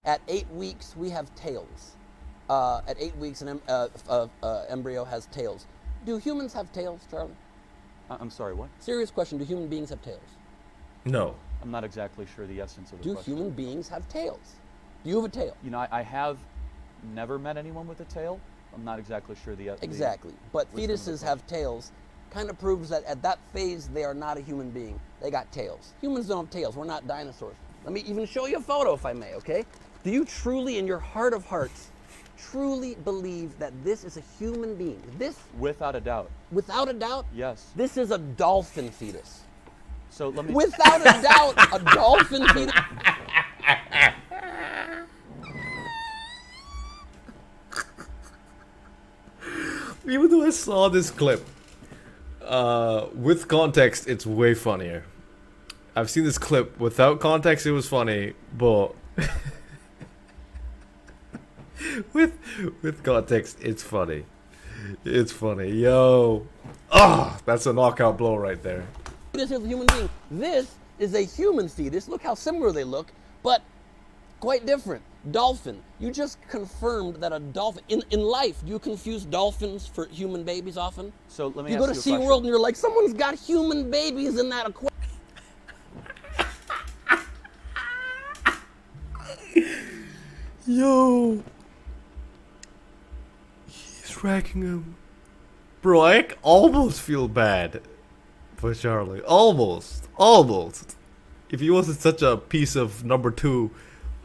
At 8 weeks, we have tails. At 8 weeks, an embryo has tails. Do humans have tails, Charlie? I'm sorry, what? Serious question. Do human beings have tails? No. I'm not exactly sure the essence of the question. Do human beings have tails? Do you have a tail? You know, I have never met anyone with a tail. I'm not exactly sure the Exactly. But fetuses have tails. Kind of proves that at that phase, they are not a human being. They got tails. Humans don't have tails. We're not dinosaurs. Let me even show you a photo, if I may, okay? Do you truly, in your heart of hearts, truly believe that this is a human being? This? Without a doubt. Without a doubt? Yes. This is a dolphin fetus. So let me... Without a doubt, a dolphin fetus. Even though I saw this clip, with context, it's way funnier. I've seen this clip without context, it was funny, but with context, it's funny. It's funny, yo. Oh, that's a knockout blow right there. This is a human being. This is a human fetus. Look how similar they look, but quite different. Dolphin. You just confirmed that a dolphin, in life, do you confuse dolphins for human babies often? So let me You ask go to you a question. SeaWorld and you're like, someone's got human babies in that aquarium. Yo. He's wrecking him. Bro, I almost feel bad for Charlie. Almost. If he wasn't such a piece of number 2,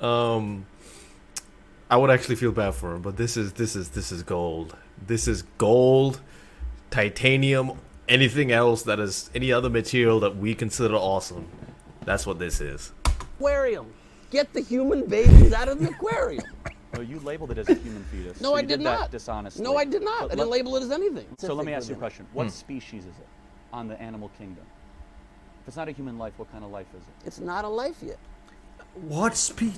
I would actually feel bad for him. But this is gold. This is gold, titanium, anything else that is any other material that we consider awesome. That's what this is. Aquarium. Get the human babies out of the aquarium. Well, you labeled it as a human fetus. No, so I you did that not. Dishonestly. No, I did not. I didn't label it as anything. So let me ask you a question. What species is it on the animal kingdom? If it's not a human life, what kind of life is it? It's not a life yet. What species?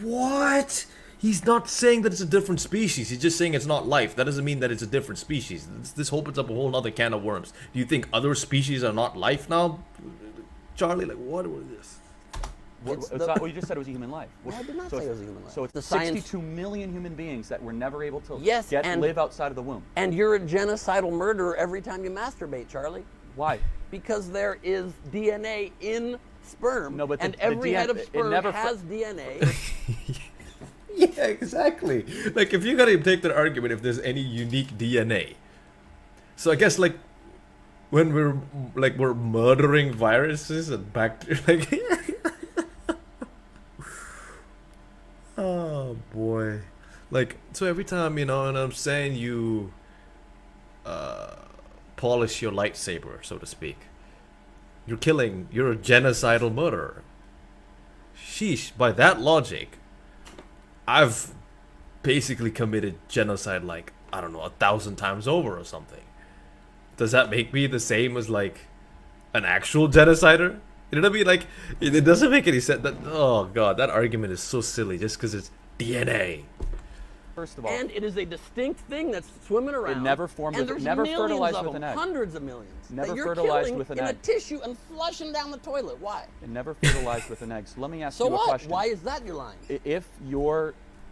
What? He's not saying that it's a different species. He's just saying it's not life. That doesn't mean that it's a different species. This opens up a whole other can of worms. Do you think other species are not life now? Charlie, like, what was this? It's not, well, you just said it was a human life. No, I did not say it was a human life. So it's The 62 million human beings that were never able to live outside of the womb. And you're a genocidal murderer every time you masturbate, Charlie. Why? Because there is DNA in sperm, No, but and every head of sperm never has DNA. Yeah, exactly. Like, if you're gonna take that argument, if there's any unique DNA. So I guess, like, when we're murdering viruses and bacteria, like... Oh boy. Like, so every time, you know, and I'm saying you polish your lightsaber, so to speak, you're a genocidal murderer. Sheesh, by that logic, I've basically committed genocide, like, I don't know, 1,000 times over or something. Does that make me the same as, like, an actual genocider? You know what I mean? Like, it doesn't make any sense. Oh god, that argument is so silly just because it's DNA. First of all, And it is a distinct thing that's swimming around. It never formed and with- there's never millions fertilized of with them, an egg. hundreds of millions. Never that you're fertilized killing with an in a egg. tissue and flushing down the toilet. Why? it never fertilized with an egg. So let me ask So you a what? question. Why is that you're lying?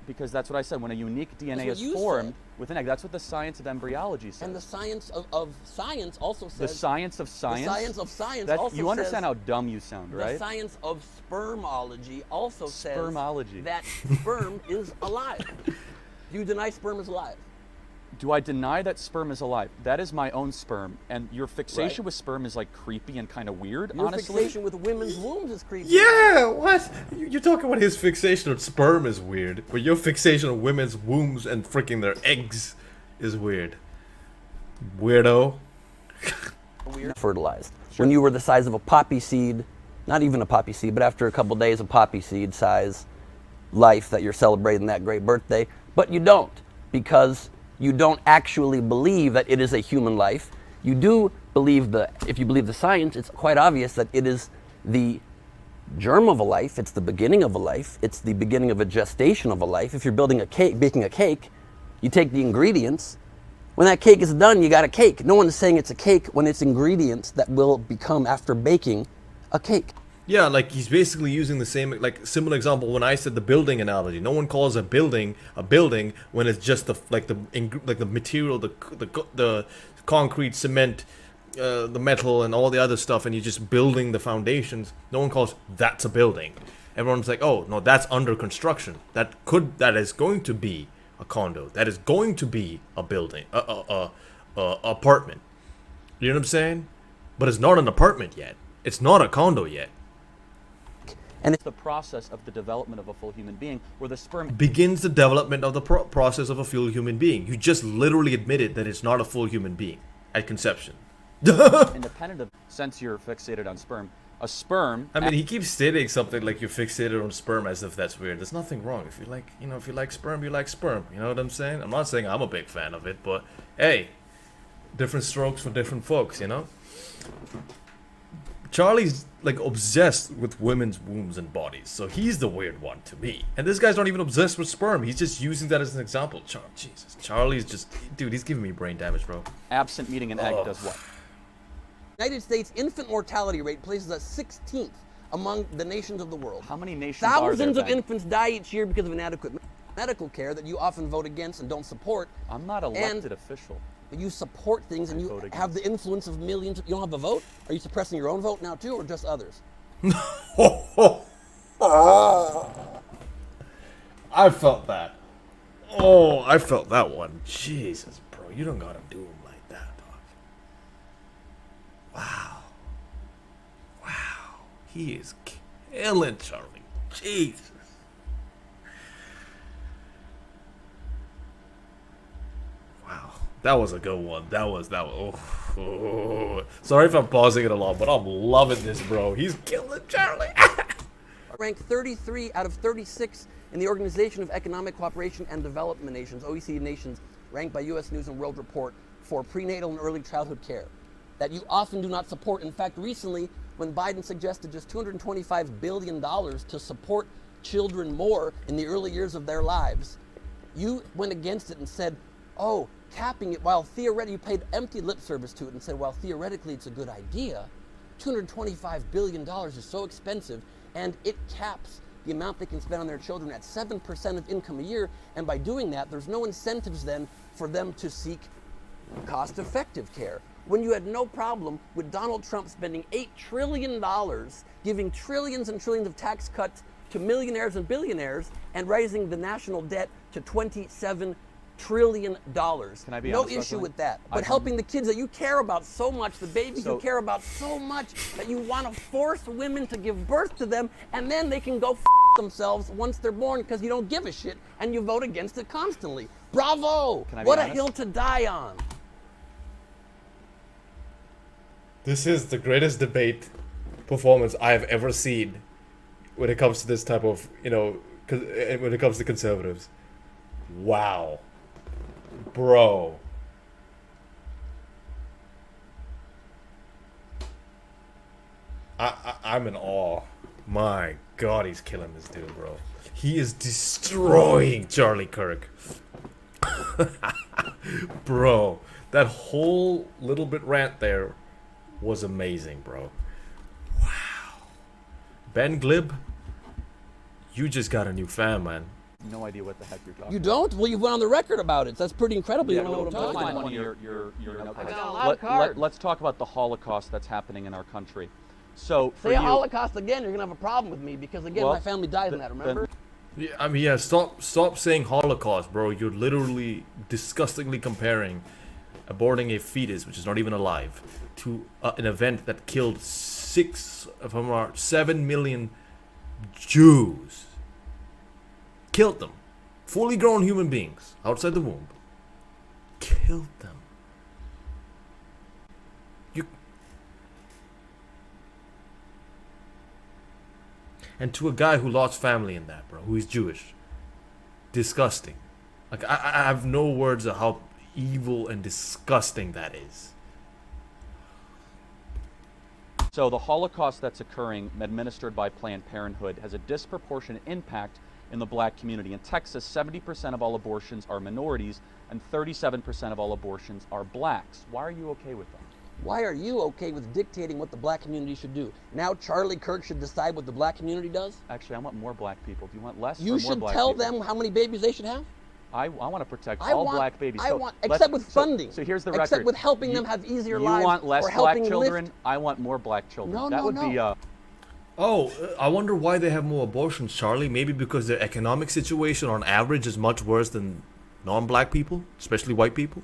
Because that's what I said, when a unique DNA what is you formed said. with an egg, that's what the science of embryology says. And the science of science also says... The science of science? The science of science That- also you understand says... how dumb you sound, right? The science of spermology also says Spermology. that sperm is alive. Do you deny sperm is alive? Do I deny that sperm is alive? That is my own sperm, and your fixation Right. with sperm is like creepy and kind of weird, Your honestly. fixation with women's wombs is creepy. Yeah, what? You're talking about his fixation on sperm is weird, but your fixation on women's wombs and freaking their eggs is weird. Weirdo. Weird. Fertilized. When you were the size of a poppy seed, not even a poppy seed, but after a couple days of poppy seed size life that you're celebrating that great birthday, but you don't, because you don't actually believe that it is a human life. You do believe if you believe the science, it's quite obvious that it is the germ of a life, it's the beginning of a life, it's the beginning of a gestation of a life. If you're building a cake, baking a cake, you take the ingredients. When that cake is done, you got a cake. No one is saying it's a cake when it's ingredients that will become, after baking, a cake. Yeah, like he's basically using the same, like similar example when I said the building analogy. No one calls a building when it's just the material, the concrete, cement, the metal, and all the other stuff, and you're just building the foundations. No one calls that's a building. Everyone's like, oh no, that's under construction. That is going to be a condo. That is going to be a building, apartment. You know what I'm saying? But it's not an apartment yet. It's not a condo yet. And it's the process of the development of a full human being where the sperm Begins the development of the process of a full human being. You just literally admitted that it's not a full human being at conception. independent of, since you're fixated on sperm, a sperm. I mean, he keeps stating something like you're fixated on sperm as if that's weird. There's nothing wrong. If you like sperm, you like sperm. You know what I'm saying? I'm not saying I'm a big fan of it, but hey, different strokes for different folks, you know? Charlie's like obsessed with women's wombs and bodies, so he's the weird one to me. And this guy's not even obsessed with sperm. He's just using that as an example. Jesus, Charlie's just, dude, he's giving me brain damage, bro. Absent meeting an egg does what? United States infant mortality rate places us 16th among the nations of the world. How many nations Thousands are of there, Ben? infants die each year because of inadequate medical care that you often vote against and don't support. I'm not elected official. But you support things and you vote have the influence of millions. You don't have a vote? Are you suppressing your own vote now too, or just others? I felt that. Oh, I felt that one. Jesus, bro, you don't gotta do him like that, dog. Wow. Wow. He is killing Charlie. Jesus. Wow. That was a good one. That was. Oh. Sorry if I'm pausing it a lot, but I'm loving this, bro. He's killing Charlie. Ranked 33 out of 36 in the Organization of Economic Cooperation and Development Nations, OECD nations, ranked by U.S. News and World Report for prenatal and early childhood care that you often do not support. In fact, recently, when Biden suggested just $225 billion to support children more in the early years of their lives, you went against it and said, oh, capping it, while theoretically you paid empty lip service to it and said, well, theoretically it's a good idea, $225 billion is so expensive, and it caps the amount they can spend on their children at 7% of income a year, and by doing that, there's no incentives then for them to seek cost-effective care. When you had no problem with Donald Trump spending $8 trillion, giving trillions and trillions of tax cuts to millionaires and billionaires, and raising the national debt to $27 trillion. Can I be no honest, issue Leslie? with that. But helping the kids that you care about so much, the babies you care about so much, that you want to force women to give birth to them, and then they can go themselves once they're born because you don't give a shit and you vote against it constantly. Bravo! Can I be What a honest? hill to die on. This is the greatest debate performance I have ever seen when it comes to this type of, when it comes to conservatives. Wow. Bro. I'm in awe. My God, he's killing this dude, bro. He is destroying Charlie Kirk. Bro, that whole little bit rant there was amazing, bro. Wow. Ben Gleib, you just got a new fan, man. No idea what the heck you're talking You about. don't? Well, you went on the record about it. That's pretty incredible. You don't know what I'm Find talking one about. of your notepads. got a lot of cards. Let's talk about the Holocaust that's happening in our country. So for Say you, Holocaust again, you're going to have a problem with me because, again, Well, my family died in that, remember? Yeah, I mean, yeah, stop saying Holocaust, bro. You're literally disgustingly comparing aborting a fetus, which is not even alive, to an event that killed 7 million Jews. Killed them. Fully grown human beings outside the womb. Killed them. And to a guy who lost family in that, bro, who is Jewish. Disgusting. Like, I have no words of how evil and disgusting that is. So the Holocaust that's occurring, administered by Planned Parenthood, has a disproportionate impact in the black community. In Texas, 70% of all abortions are minorities, and 37% of all abortions are blacks. Why are you okay with that? Why are you okay with dictating what the black community should do? Now Charlie Kirk should decide what the black community does? Actually, I want more black people. Do you want less or You more should black tell people? them how many babies they should have? I want to protect I all want- black babies. I So want, let's- except with funding. So here's the record. Except with helping them have easier lives. You want less or black helping children? lift. I want more black children. No, that no, would no. be Oh, I wonder why they have more abortions, Charlie. Maybe because their economic situation on average is much worse than non-black people, especially white people.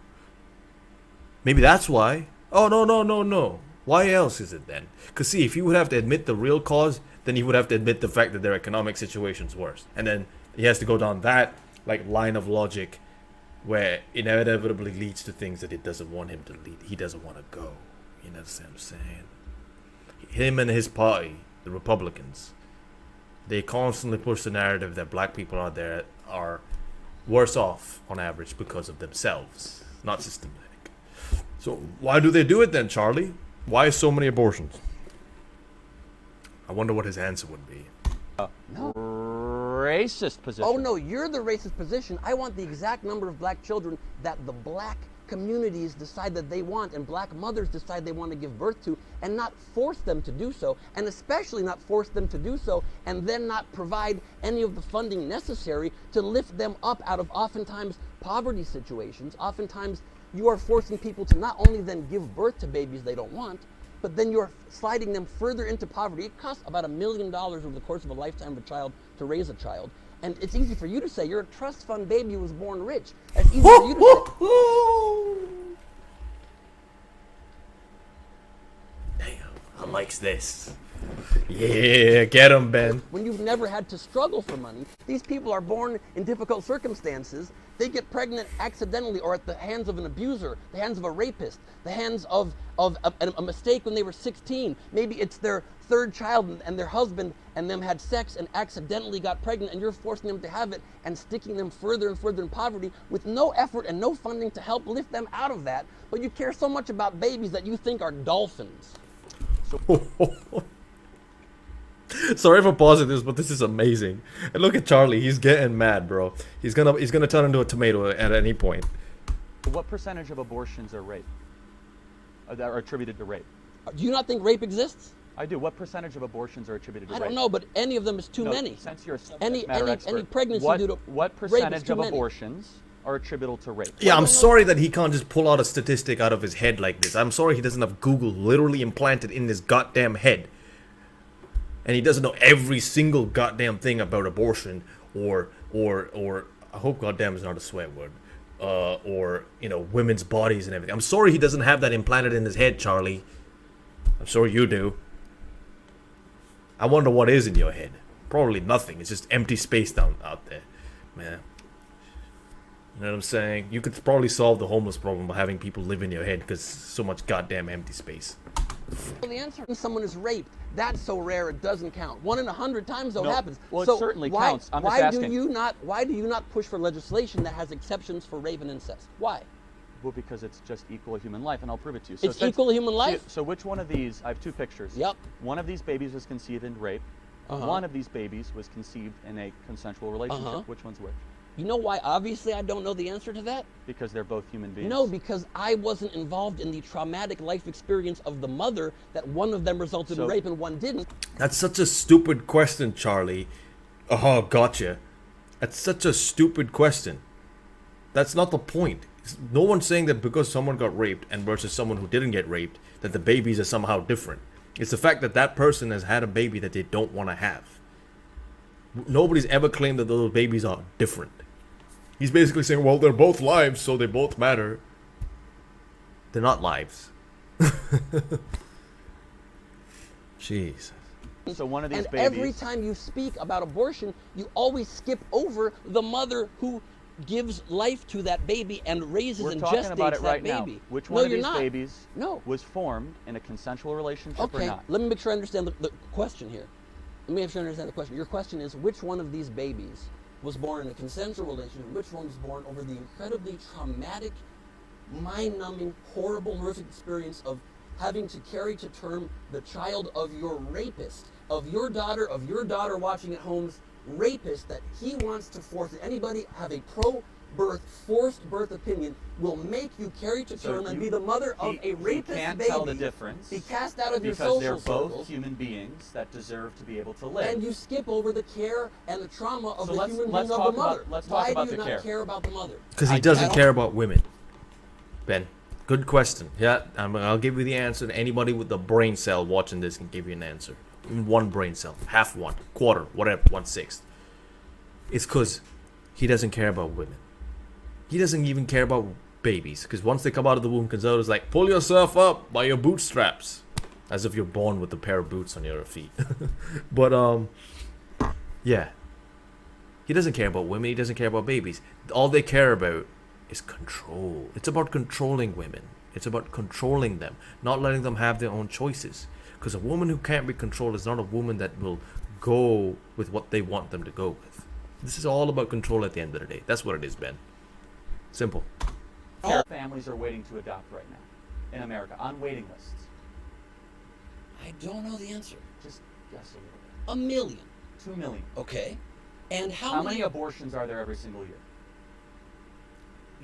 Maybe that's why. Oh, no. Why else is it then? Because see, if you would have to admit the real cause, then he would have to admit the fact that their economic situation's worse. And then he has to go down that line of logic where inevitably leads to things that it doesn't want him to lead. He doesn't want to go. You know what I'm saying? Him and his party, the Republicans, they constantly push the narrative that black people out there are worse off on average because of themselves, not systematic. So why do they do it then, Charlie? Why so many abortions? I wonder what his answer would be. No. racist position. Oh no, you're the racist position. I want the exact number of black children that the black communities decide that they want and black mothers decide they want to give birth to, and not force them to do so, and especially not force them to do so and then not provide any of the funding necessary to lift them up out of oftentimes poverty situations. Oftentimes you are forcing people to not only then give birth to babies they don't want, but then you're sliding them further into poverty. It costs about $1 million over the course of a lifetime of a child to raise a child. And it's easy for you to say you're a trust fund baby who was born rich. It's easy for you to say. Damn, I likes this. Yeah, get him, Ben. When you've never had to struggle for money, these people are born in difficult circumstances. They get pregnant accidentally or at the hands of an abuser, the hands of a rapist, the hands of a mistake when they were 16. Maybe it's their third child and their husband and them had sex and accidentally got pregnant, and you're forcing them to have it and sticking them further and further in poverty with no effort and no funding to help lift them out of that. But you care so much about babies that you think are dolphins. Sorry for pausing this, but this is amazing. And look at Charlie, he's getting mad, bro. He's gonna turn into a tomato at any point. What percentage of abortions are rape? That are attributed to rape? Do you not think rape exists? I do. What percentage of abortions are attributed to I rape? don't know, but any of them is too No, many. Since you're a subject Any matter expert, any pregnancy what, due to what rape is percentage too of many. abortions are attributable to rape? Yeah, I'm sorry that he can't just pull out a statistic out of his head like this. I'm sorry he doesn't have Google literally implanted in his goddamn head. And he doesn't know every single goddamn thing about abortion or I hope goddamn is not a swear word. Or, you know, women's bodies and everything. I'm sorry he doesn't have that implanted in his head, Charlie. I'm sure you do. I wonder what is in your head. Probably nothing. It's just empty space out there. Man. You know what I'm saying? You could probably solve the homeless problem by having people live in your head because so much goddamn empty space. Well, the answer is someone is raped. That's so rare it doesn't count. 1 in 100 times though No, happens. well, it so certainly why, counts. I'm just why asking. Why do you not push for legislation that has exceptions for rape and incest? Why? Well, because it's just equal to human life, and I'll prove it to you. It's equal to human life? So which one of these, I have two pictures. Yep. One of these babies was conceived in rape. One of these babies was conceived in a consensual relationship. Which one's which? You know why obviously I don't know the answer to that? Because they're both human beings. No, because I wasn't involved in the traumatic life experience of the mother that one of them resulted in rape and one didn't. That's such a stupid question, Charlie. Oh, gotcha. That's such a stupid question. That's not the point. No one's saying that because someone got raped and versus someone who didn't get raped, that the babies are somehow different. It's the fact that that person has had a baby that they don't want to have. Nobody's ever claimed that those babies are different. He's basically saying, well, they're both lives, so they both matter. They're not lives. Jesus. So one of these And babies. every time you speak about abortion, you always skip over the mother who gives life to that baby and raises We're and talking gestates about it right that baby. now. Which No, one of you're these not. babies No. was formed in a consensual relationship or Okay, not? let me make sure I understand the question here. Let me make sure I understand the question. Your question is, which one of these babies was born in a consensual relationship and which one was born over the incredibly traumatic, mind-numbing, horrible, horrific experience of having to carry to term the child of your rapist, of your daughter watching at home's rapist, that he wants to force anybody have a birth, forced birth opinion will make you carry to term and be the mother of a rapist baby. You can't tell the difference. Be cast out of your because social they're both circles, human beings that deserve to be able to live. and you skip over the care and the trauma of So the let's- human let's being of talk the mother. about- let's talk Why about do you the not care. care about the mother? Because he I doesn't don't- care about women. Ben, good question. Yeah, I'll give you the answer. Anybody with a brain cell watching this can give you an answer. Even one brain cell, half one, quarter, whatever, 1/6. It's because he doesn't care about women. He doesn't even care about babies. Because once they come out of the womb, conservatives like, pull yourself up by your bootstraps. As if you're born with a pair of boots on your feet. But, yeah. He doesn't care about women. He doesn't care about babies. All they care about is control. It's about controlling women. It's about controlling them, not letting them have their own choices. Because a woman who can't be controlled is not a woman that will go with what they want them to go with. This is all about control at the end of the day. That's what it is, Ben. Simple. Families are waiting to adopt right now in America on waiting lists. I don't know the answer. Just guess a little bit. 1 million. 2 million. Okay. And How many abortions are there every single year?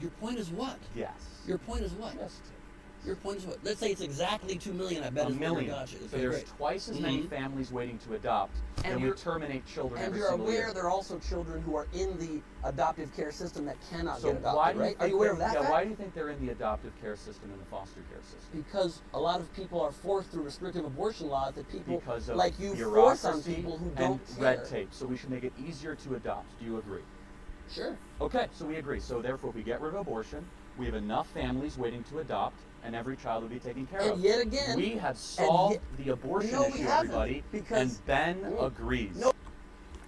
Your point is what? Yes. Your point is what? Yes. Your point is what? Let's say it's exactly 2 million. I bet A it's million. Gotcha. So Okay, there's great. twice as many Mhm. families waiting to adopt And than we you're- terminate children And every you're single aware year. there are also children who are in the adoptive care system that cannot So get adopted, why do you right? Are think you aware of that yeah, fact? why do you think they're in the adoptive care system and the foster care system? Because a lot of people are forced through restrictive abortion laws that people Because of like you force on bureaucracy people who and don't care. red tape. So we should make it easier to adopt. Do you agree? Sure. Okay, so we agree. So therefore, if we get rid of abortion, we have enough families waiting to adopt, and every child will be taken care And of. yet again, we have solved the abortion No, we issue, haven't, everybody, because- and Ben agrees. No.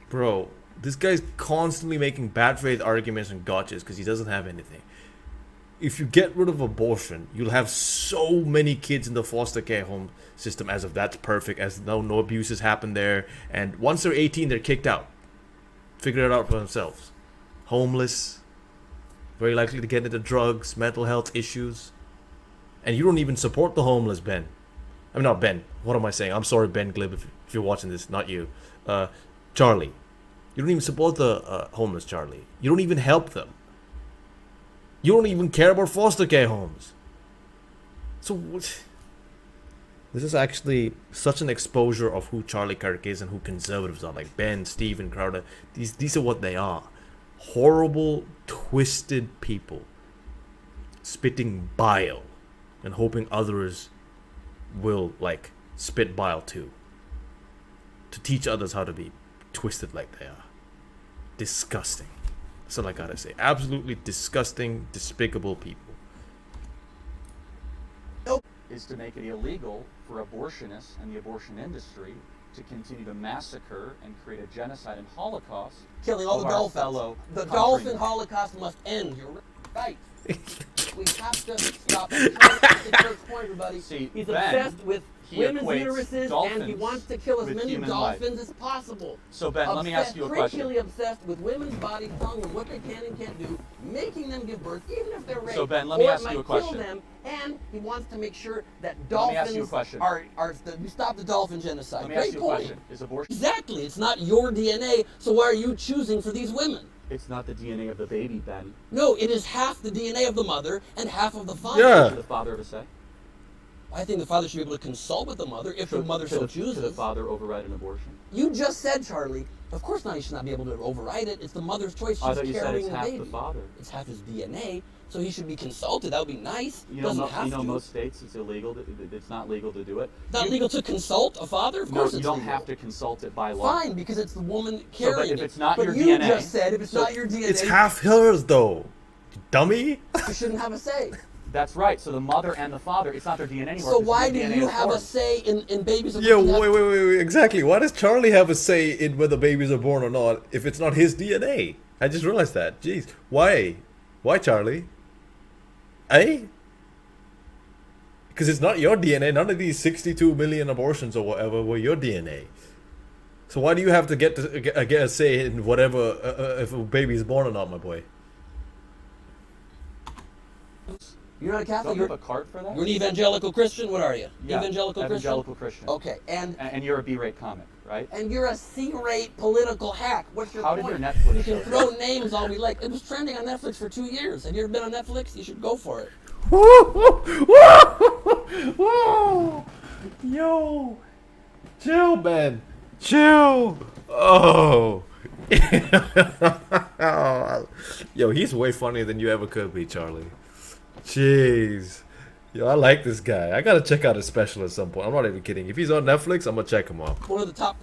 Bro, this guy's constantly making bad faith arguments and gotchas because he doesn't have anything. If you get rid of abortion, you'll have so many kids in the foster care home system as if that's perfect, as no abuses happen there. And once they're 18, they're kicked out. Figure it out for themselves. Homeless, very likely to get into drugs, mental health issues. And you don't even support the homeless, Ben. I mean, not Ben. What am I saying? I'm sorry, Ben Gleib, if you're watching this, not you. Charlie. You don't even support the homeless, Charlie. You don't even help them. You don't even care about foster care homes. So, this is actually such an exposure of who Charlie Kirk is and who conservatives are. Like Ben, Stephen, Crowder. These are what they are. Horrible, twisted people. Spitting bile. And hoping others will, like, spit bile too. To teach others how to be twisted like they are. Disgusting. That's all I gotta say. Absolutely disgusting, despicable people. Is to make it illegal for abortionists and the abortion industry to continue to massacre and create a genocide and Holocaust. Killing all of the our dolphins. fellow The countrymen. dolphin holocaust must end. You're right. We have to stop it. That's Kirk's point, everybody. See, He's Ben, obsessed with he women's equates uteruses, and he dolphins wants to kill as with many human life. dolphins as possible. So Ben, let me ask you a question. Freakishly obsessed with women's bodies, telling them what they can and can't do, making them give birth, even if they're raped. So, Ben, let me or ask it you a might question. Kill them, and he wants to make sure that Let me dolphins ask you a question. we stop the dolphin genocide. Let me Great ask you a point. question. Is abortion? Exactly. It's not your DNA, so why are you choosing for these women? It's not the DNA of the baby, Ben. No, it is half the DNA of the mother and half of the father. Yeah. Should the father have a say? I think the father should be able to consult with the mother if the mother so Should chooses. the father override an abortion? You just said, Charlie, of course not, he should not be able to override it. It's the mother's choice. I She's thought you said carrying it's the half baby. the father. It's half his DNA, so he should be consulted. That would be nice. You know, Doesn't have to. most states it's illegal. It's not legal to do it. It's not legal to consult a father? Of No, course you it's don't legal. have to consult it by law. Fine, because it's the woman but carrying if it. it's not but your you DNA just said if it's so not your DNA, It's half hers, though. You dummy. you shouldn't have a say. That's right. So the mother and the father, it's not their DNA anymore. So because why their do DNA you is have a formed. say in babies? Yeah, aborted? wait, exactly. Why does Charlie have a say in whether babies are born or not if it's not his DNA? I just realized that. Jeez. Why? Why, Charlie? Eh? Because it's not your DNA. None of these 62 million abortions or whatever were your DNA. So why do you have to get a say in whatever, if a baby is born or not, my boy? You're not a Catholic. Don't you You're, have a card for that? you're an evangelical Christian. What are you? Yeah, evangelical Christian. evangelical Christian. Okay, and And you're a B-rate comic. right? And you're a C-rate political hack. What's your How point? did your Netflix You can show throw names all we like. It was trending on Netflix for 2 years. Have you ever been on Netflix? You should go for it. Whoa! Yo! Chill, man. Chill. Oh. Yo, he's way funnier than you ever could be, Charlie. Jeez. Yo, I like this guy. I gotta check out his special at some point. I'm not even kidding. If he's on Netflix, I'm gonna check him out. One of the top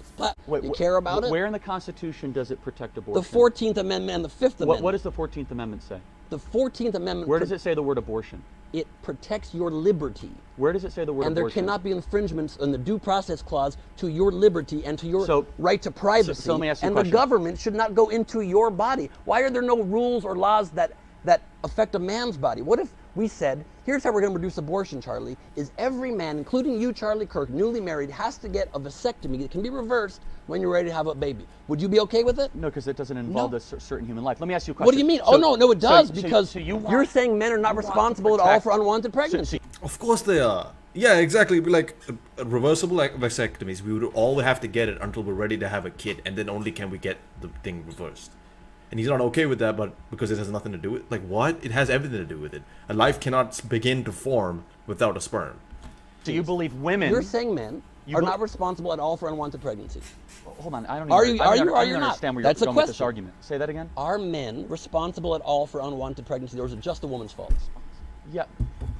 Wait, you care about it? Where in the Constitution does it protect abortion? The 14th Amendment and the 5th Amendment. What does the 14th Amendment say? The 14th Amendment. Where does it say the word abortion? It protects your liberty. Where does it say the word And there abortion? cannot be infringements in the due process clause to your liberty and to your So- right to privacy. so let me ask you a and question. the government should not go into your body. Why are there no rules or laws that affect a man's body? What if we said, here's how we're going to reduce abortion, Charlie, is every man, including you, Charlie Kirk, newly married, has to get a vasectomy. It can be reversed when you're ready to have a baby. Would you be okay with it? No, because it doesn't involve No. a certain human life. Let me ask you a question. What do you mean? So- No, it does, because so you want- you're saying men are not responsible at all for unwanted pregnancy. Of course they are. Yeah, exactly. It'd be like reversible vasectomies. We would all have to get it until we're ready to have a kid, and then only can we get the thing reversed. And he's not okay with that, but because it has nothing to do with, like, what? It has everything to do with it. A life cannot begin to form without a sperm. Do you believe women? You're saying men You are bel- not responsible at all for unwanted pregnancy. Hold on, I don't. Are even, you- I are don't you- I are don't you not? understand where That's you're a going with this question. argument. Say that again. Are men responsible at all for unwanted pregnancy, or is it just a woman's fault? Yeah,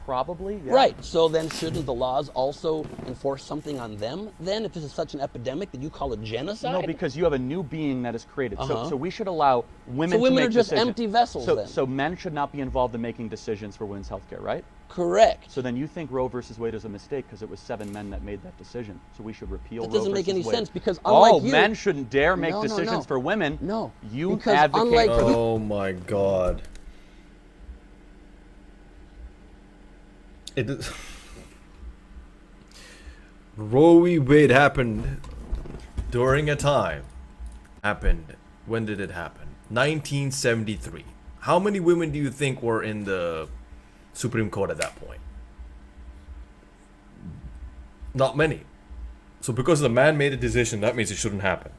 probably. Yeah. Right. So then shouldn't the laws also enforce something on them then, if this is such an epidemic that you call it genocide? No, because you have a new being that is created. Uh-huh. So we should allow women So to women make are just decisions. empty vessels so, then? So men should not be involved in making decisions for women's health care, right? Correct. So then you think Roe versus Wade is a mistake because it was 7 men that made that decision. So we should repeal That Roe doesn't make versus any Wade. sense, because unlike you- men shouldn't dare make No, no, decisions no. for women. No, You because advocate unlike for you- Oh my god. It is. Roe v. Wade happened during a time. Happened. When did it happen? 1973. How many women do you think were in the Supreme Court at that point? Not many. So because the man made a decision, that means it shouldn't happen.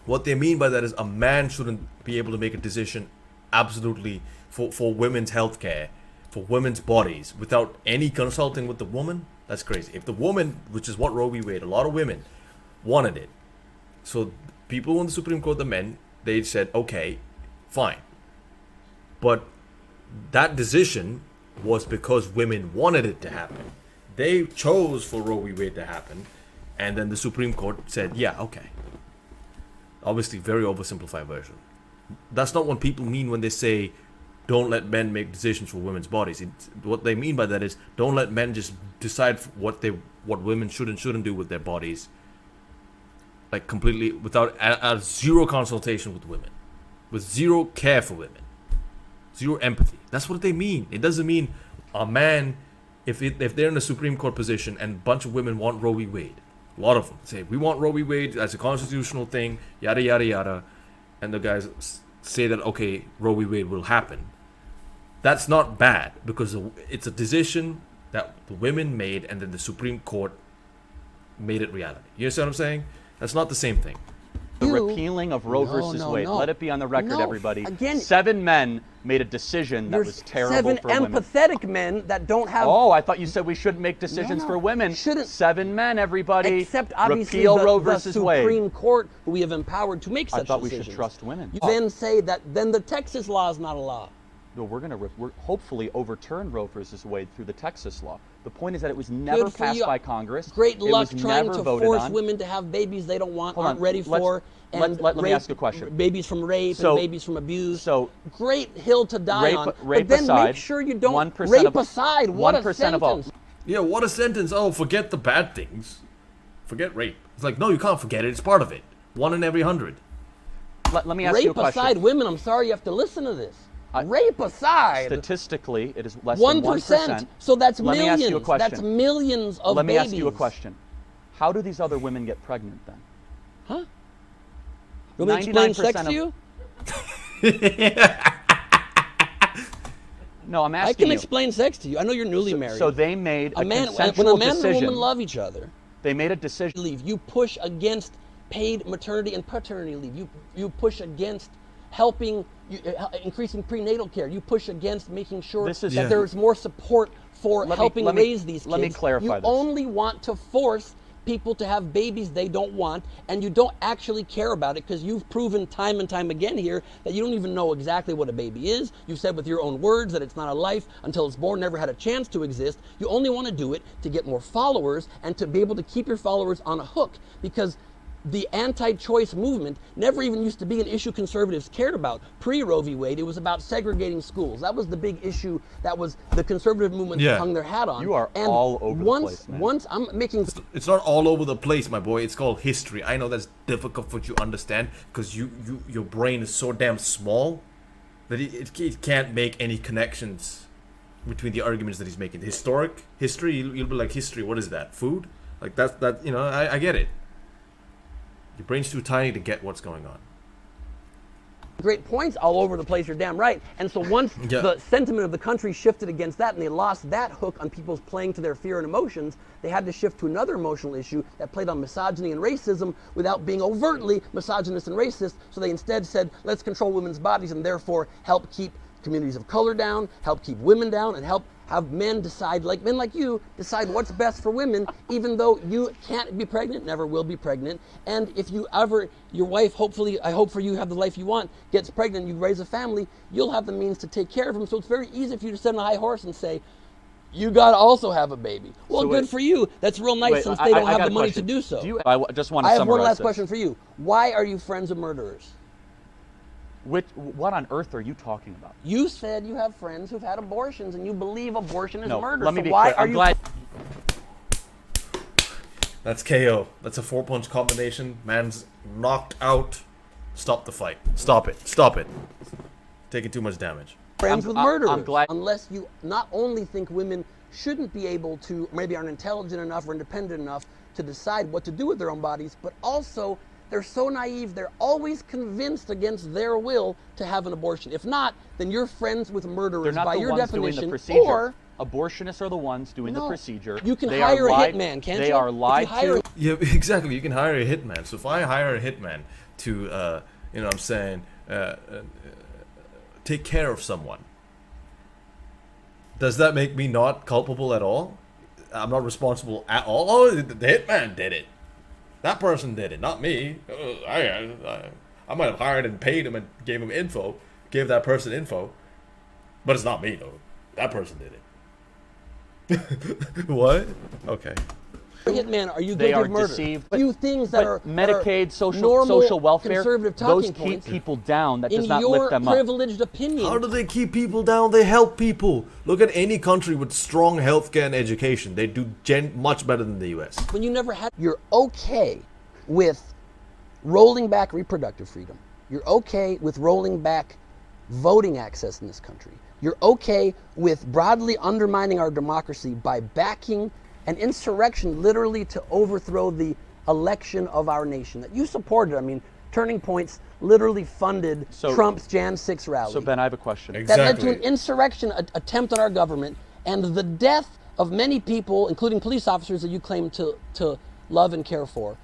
What they mean by that is a man shouldn't be able to make a decision absolutely for women's health care, for women's bodies, without any consulting with the woman. That's crazy. If the woman, which is what Roe v. Wade, a lot of women wanted it. So people in the Supreme Court, the men, they said, okay, fine. But that decision was because women wanted it to happen. They chose for Roe v. Wade to happen, and then the Supreme Court said, yeah, okay. Obviously, very oversimplified version. That's not what people mean when they say, don't let men make decisions for women's bodies. What they mean by that is, don't let men just decide what women should and shouldn't do with their bodies, like completely without a zero consultation with women, with zero care for women, zero empathy. That's what they mean. It doesn't mean a man, if they're in a Supreme Court position and a bunch of women want Roe v. Wade, a lot of them say, we want Roe v. Wade as a constitutional thing, yada, yada, yada. And the guys say that, okay, Roe v. Wade will happen. That's not bad, because it's a decision that the women made and then the Supreme Court made it reality. You understand what I'm saying? That's not the same thing. The You- repealing of Roe No, versus no, Wade. no. Let it be on the record, No, everybody. again- 7 men made a decision that There's was terrible 7 for women. empathetic men that don't have. Oh, I thought you said we shouldn't make decisions No, for women. shouldn't. 7 men, everybody. Except obviously repeal the, Roe the versus Supreme Wade. Court, who we have empowered to make I such thought we decisions. should trust women. You then say that then the Texas law is not a law. No, we're hopefully overturn Roe versus Wade through the Texas law. The point is that it was never Good for passed you. by Congress. Great It luck was trying never to voted force on. women to have babies they don't want, Hold aren't on, ready let's- for, and let me rape- ask you a question. Babies from rape So- and babies from abuse. so- great hill to die Rape- on. rape but then aside, make sure you don't 1% rape of- aside. What a 1% of all. sentence. Yeah, what a sentence. Oh, forget the bad things. Forget rape. It's like, no, you can't forget it. It's part of it. 1 in every 100. Let me ask you a Rape question. aside, women. I'm sorry you have to listen to this. Rape aside. Statistically, it is less 1%. than 1%. So that's Let me millions. ask you a question. That's millions of Let me babies. ask you a question. How do these other women get pregnant then? Huh? You want me to explain sex to you? No, I'm asking I can you. explain sex to you. I know you're newly married. So they made a man, consensual when a man decision. and a woman love each other, They made a decision. leave. You push against paid maternity and paternity leave. You push against helping, increasing prenatal care. You push against making sure that there's more support for helping raise these kids. Let me clarify this. You only want to force people to have babies they don't want, and you don't actually care about it because you've proven time and time again here that you don't even know exactly what a baby is. You've said with your own words that it's not a life until it's born, never had a chance to exist. You only want to do it to get more followers and to be able to keep your followers on a hook, because the anti-choice movement never even used to be an issue conservatives cared about. Pre-Roe v. Wade, it was about segregating schools. That was the big issue that was the conservative movement hung their hat on. You are all over the place, man. Once I'm making... It's not all over the place, my boy. It's called history. I know that's difficult for you to understand because your brain is so damn small that it can't make any connections between the arguments that he's making. History, you'll be like, history, what is that? Food? Like that, you know, I get it. Your brain's too tiny to get what's going on. Great points all over the place, you're damn right. And so once the sentiment of the country shifted against that and they lost that hook on people's playing to their fear and emotions, they had to shift to another emotional issue that played on misogyny and racism without being overtly misogynist and racist. So they instead said, let's control women's bodies and therefore help keep communities of color down, help keep women down, and help have men decide, like men like you, decide what's best for women, even though you can't be pregnant, never will be pregnant. And if you ever, your wife, hopefully, I hope for you have the life you want, gets pregnant, you raise a family, you'll have the means to take care of them. So it's very easy for you to sit on a high horse and say, you gotta also have a baby. Well, so good for you. That's real nice since they don't have the money to do so. I just want to summarize I have one last this. question for you. Why are you friends of murderers? What on earth are you talking about? You said you have friends who've had abortions and you believe abortion is murder. Let me be why clear. are I'm you glad. That's KO. That's a 4-punch combination. Man's knocked out. Stop the fight. Stop it. Stop it. Taking too much damage. Friends with murderers. I'm glad. Unless you not only think women shouldn't be able to, maybe aren't intelligent enough or independent enough to decide what to do with their own bodies, but also they're so naive, they're always convinced against their will to have an abortion. If not, then you're friends with murderers They're not by the your ones definition. doing the procedure. Or abortionists are the ones doing the procedure. You can They hire a are lied- hitman, can't They you? are If you lied hire to. Yeah, exactly. You can hire a hitman. So if I hire a hitman to, you know what I'm saying, take care of someone, does that make me not culpable at all? I'm not responsible at all? Oh, the hitman did it. That person did it, not me. I might have hired and paid him and gave him info, gave that person info, but it's not me though. That person did it. What? Okay. hitman, are you They guilty are of murder? deceived. Few things that are Medicaid, normal social welfare, conservative those talking keep points. people down. That In does not your lift them up. privileged opinion, How do they keep people down? They help people. Look at any country with strong healthcare and education. They do much better than the US. when you never had, you're okay with rolling back reproductive freedom. You're okay with rolling back voting access in this country. You're okay with broadly undermining our democracy by backing an insurrection literally to overthrow the election of our nation that you supported. I mean, Turning Point's literally funded Trump's Jan 6 rally. So Ben, I have a question. That led to an insurrection attempt on our government and the death of many people, including police officers that you claim to love and care for.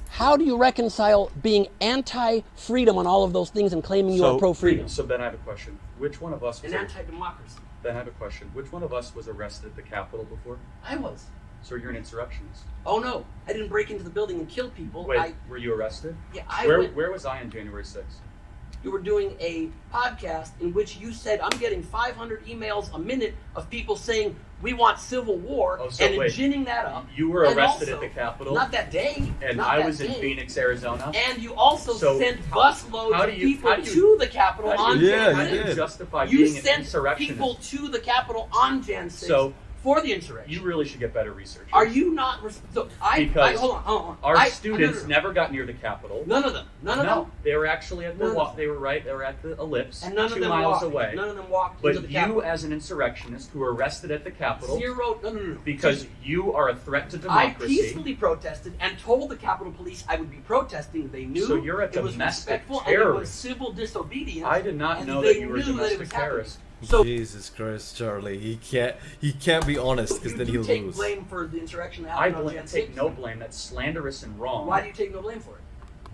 How do you reconcile being anti-freedom on all of those things and claiming you are pro-freedom? So Ben, I have a question. Which one of us was anti-democracy. Ben, I have a question. Which one of us was arrested at the Capitol before? I was. So you're an insurrectionist. Oh no, I didn't break into the building and kill people. Wait, were you arrested? Yeah, Where was I on January 6th? You were doing a podcast in which you said, I'm getting 500 emails a minute of people saying, we want civil war, ginning that up. You were arrested at the Capitol? Not that day. And I was in Phoenix, Arizona? And you also sent busloads of people to the Capitol on Jan 6. How do you justify You being an sent insurrectionist? people to the Capitol on Jan 6 So, for the insurrection. you really should get better research. Are you not... Because hold on. Our students never got near the Capitol. None of them. None of them. They were actually at None of them. They were at the Ellipse, And none of 2 them miles walked. away. None of them walked into But the you, Capitol. as an insurrectionist who were arrested at the Capitol, No. because you are a threat to I democracy. peacefully protested and told the Capitol Police I would be protesting. They knew So you're a it was domestic respectful and it was terrorist. civil disobedience. I did not and know they that you were a knew that it domestic was happening. terrorist. So Jesus Christ, Charlie. He can't be honest because then he'll take lose. blame for the insurrection that I happened on Jan take 6th. no blame. That's slanderous and wrong. Why do you take no blame for it?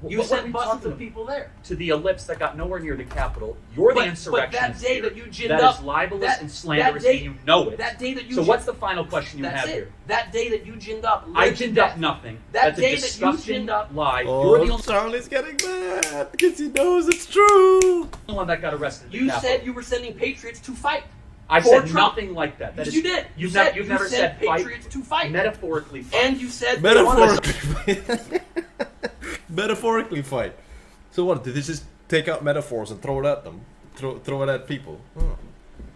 You What are sent we buses talking of people there. to the ellipse that got nowhere near the Capitol. You're the But insurrectionist. that day here. that you ginned that up, is libelous that- and slanderous, that day- and you know it. That day that you So gin- what's the final question you that's have it. here? That day that you ginned up. I lived to ginned up death. nothing. That That's day a that you disgusting ginned up- lie. Oh, You're the only Charlie's getting mad because he knows it's true. one that got arrested. At the You Capitol. said you were sending patriots to fight. I for said Trump. nothing like that. That Yes, is- you did. You've You never said fight. patriots to fight. Metaphorically fight. And you said they wanted us- Metaphorically. Metaphorically fight. So what? Did they just take out metaphors and throw it at them? Throw it at people?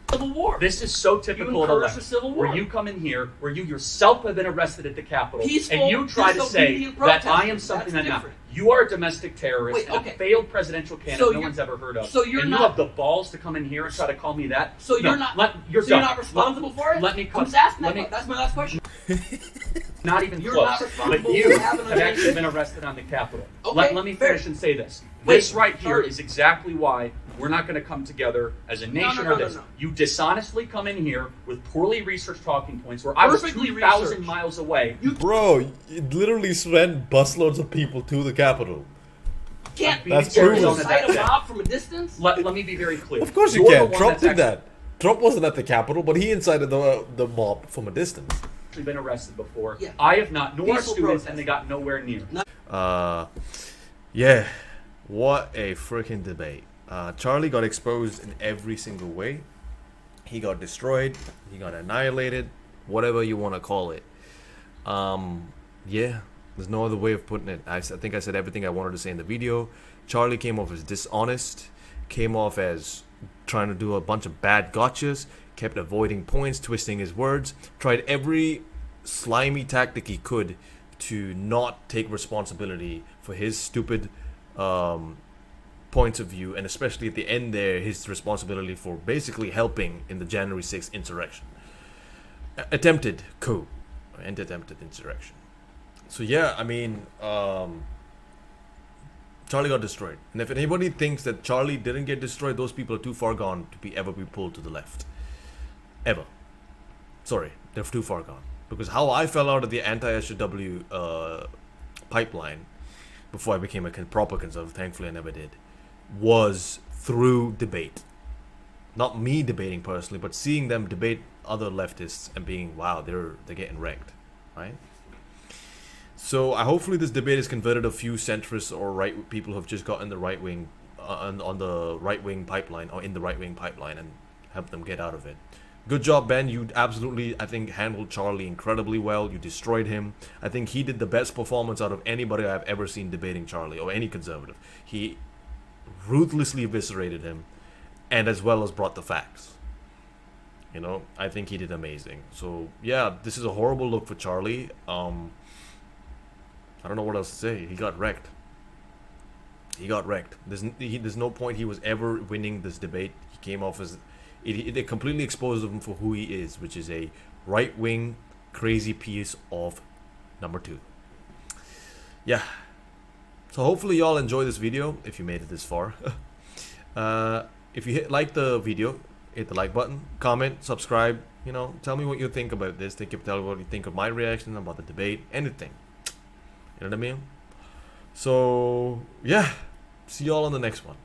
Civil War. This is so typical of the encourage left, the Civil War. where you come in here, where you yourself have been arrested at the Capitol, Peaceful, and you try to say disobedient that I am protesters. something That's I'm not. different. You are a domestic terrorist Wait, and okay. a failed presidential candidate So no you're- one's ever heard of. so you're and not- you have the balls to come in here and try to call me that. So No, you're not. You're so you're done. not responsible for it. Let me I'm cut. just asking let that. me, That's my last question. not even You're close. not But responsible you for having have a- actually been arrested on the Capitol. Okay, let me fair. finish and say this. Wait, This right here Charlie. is exactly why we're not going to come together as a nation no, or no, this. no. You dishonestly come in here with poorly researched talking points where I was Perfectly 2,000 researched. miles away. Bro, it literally sent busloads of people to the Capitol. Can't That's you true. sight a mob from a distance. Let me be very clear. Of course you You're the can. one Trump that's did that. Trump wasn't at the Capitol, but he incited the mob from a distance. actually been arrested before. Yeah. I have not, nor Peaceful students, protest. and they got nowhere near. Yeah, what a freaking debate. Charlie got exposed in every single way. He got destroyed. He got annihilated. Whatever you want to call it. Yeah, there's no other way of putting it. I think I said everything I wanted to say in the video. Charlie came off as dishonest. Came off as trying to do a bunch of bad gotchas. Kept avoiding points, twisting his words. Tried every slimy tactic he could to not take responsibility for his stupid points of view, and especially at the end there, his responsibility for basically helping in the January 6th insurrection. Attempted coup and attempted insurrection. So yeah, I mean, Charlie got destroyed. And if anybody thinks that Charlie didn't get destroyed, those people are too far gone to ever be pulled to the left. Ever. Sorry, they're too far gone. Because how I fell out of the anti-SJW pipeline before I became a proper conservative, thankfully I never did, was through debate. Not me debating personally, but seeing them debate other leftists and being, wow, they're getting wrecked, right? So hopefully this debate has converted a few centrists or right people who have just gotten the right wing on the right wing pipeline or in the right wing pipeline and help them get out of it. Good job, Ben. You absolutely, I think, handled Charlie incredibly well. You destroyed him. I think he did the best performance out of anybody I've ever seen debating Charlie or any conservative. He ruthlessly eviscerated him and as well as brought the facts. You know, I think he did amazing. So, yeah, this is a horrible look for Charlie. I don't know what else to say. He got wrecked. He got wrecked. There's no point he was ever winning this debate. He came off as... It completely exposed him for who he is, which is a right-wing, crazy piece of number 2. Yeah. So hopefully y'all enjoy this video, if you made it this far. If you like the video, hit the like button, comment, subscribe. You know, tell me what you think about this. Tell me what you think of my reaction, about the debate, anything. You know what I mean? So, yeah. See y'all on the next one.